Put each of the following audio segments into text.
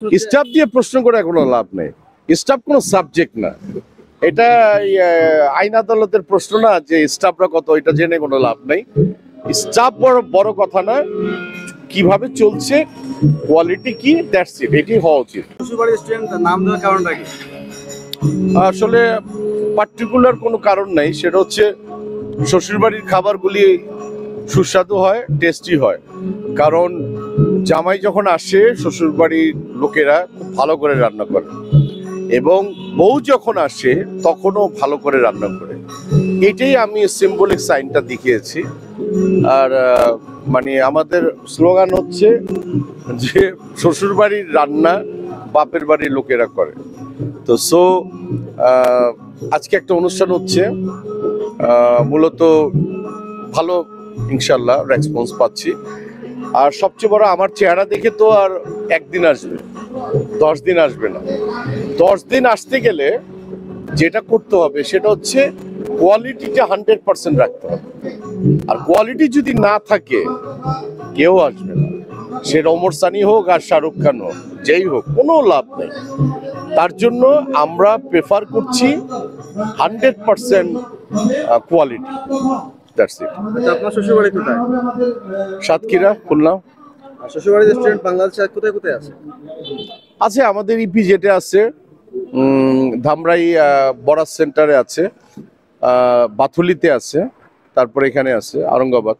Staff দিয়ে প্রশ্ন করে কোনো লাভ নেই। স্টাফ কোনো সাবজেক্ট না, এটা আইন আদালতের প্রশ্ন না যে স্টাফরা কত, এটা জেনে কোনো লাভ নেই। স্টাফ বড় কথা না, কিভাবে চলছে, কোয়ালিটি কি, দ্যাটস ইট, এটি হওয়া উচিত। নাম দেওয়ার কারণটা কি? আসলে পার্টিকুলার কোনো কারণ নাই, সেটা হচ্ছে শ্বশুরবাড়ির খাবারগুলি সুস্বাদু হয়, টেস্টি হয়। কারণ জামাই যখন আসে শ্বশুরবাড়ির লোকেরা খুব ভালো করে রান্না করে, এবং বউ যখন আসে তখনও ভালো করে রান্না করে। এটাই আমি সিম্বলিক সাইনটা দেখিয়েছি। আর মানে আমাদের স্লোগান হচ্ছে যে শ্বশুরবাড়ির রান্না বাপের বাড়ির লোকেরা করে। তো সো আজকে একটা অনুষ্ঠান হচ্ছে, মূলত ভালো ইনশাল্লাহ রেসপন্স পাচ্ছি। আর সবচেয়ে বড়, আমার চেহারা দেখে তো আর একদিন আসবে, 10 দিন আসবে না। 10 দিন আসতে গেলে যেটা করতে হবে সেটা হচ্ছে কোয়ালিটিটা 100% রাখতে হবে। আর কোয়ালিটি যদি না থাকে কেউ আসবে না, সে ওমর সানি হোক আর শাহরুখ খান হোক, যেই হোক, কোনো লাভ নেই। তার জন্য আমরা প্রেফার করছি 100% কোয়ালিটি। That's it. আচ্ছা, আপনার শ্বশুরবাড়ি কোথায়? সাতক্ষীরা, খুলনা। শ্বশুরবাড়ি রেস্টুরেন্ট বাংলাদেশে কোথায় কোথায় আছে? আছে আমাদের ইপিজেটে আছে, ধামরাই বরাস সেন্টারে আছে, বাথুলিতে আছে, তারপরে এখানে আছে আরঙ্গাবাদ।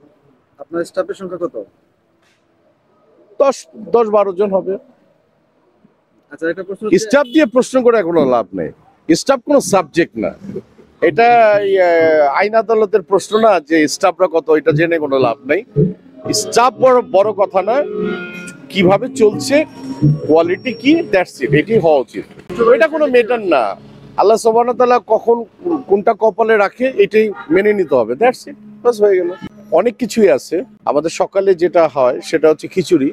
আপনার স্টাফের সংখ্যা কত? 10-12 জন হবে। আচ্ছা, একটা প্রশ্ন, স্টাফ দিয়ে প্রশ্ন করে কোনো লাভ নেই। স্টাফ কোনো সাবজেক্ট না, এটা আইন আদালতের প্রশ্ন না যে স্টাফরা কত, এটা জেনে কোনো লাভ নেই। স্টাফ বড় কথা না, কিভাবে চলছে, কোয়ালিটি কি, দ্যাটস ইট, এটি হওয়া উচিত। এটা কোনো মেটার না। আল্লাহ সুবহানাহু ওয়া তাআলা কখন কোনটা কপালে রাখে এটাই মেনে নিতে হবে, দ্যাটস ইট, বাস, হয়ে গেল। অনেক কিছুই আছে। আমাদের সকালে যেটা হয় সেটা হচ্ছে খিচুড়ি,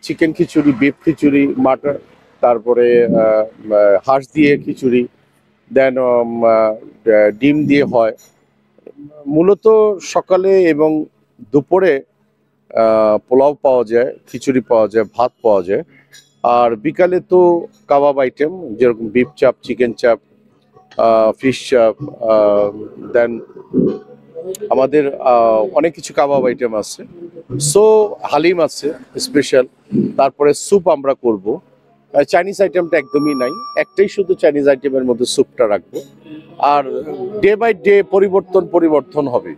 চিকেন খিচুড়ি, বিফ খিচুড়ি, মাটন, তারপরে হাঁস দিয়ে খিচুড়ি, দেন ডিম দিয়ে হয় মূলত সকালে, এবং দুপুরে পোলাও পাওয়া যায়, খিচুড়ি পাওয়া যায়, ভাত পাওয়া যায়। আর বিকালে তো কাবাব আইটেম, যেরকম বিফ চাপ, চিকেন চাপ, ফিশ চাপ, দেন আমাদের অনেক কিছু কাবাব আইটেম আছে। সো হালিম আছে স্পেশাল, তারপরে স্যুপ আমরা করব। চাইনিজ আইটেমটা একদমই নাই, একটাই শুধু চাইনিজ আইটেমের মধ্যে স্যুপটা রাখবো। আর ডে বাই ডে পরিবর্তন হবে।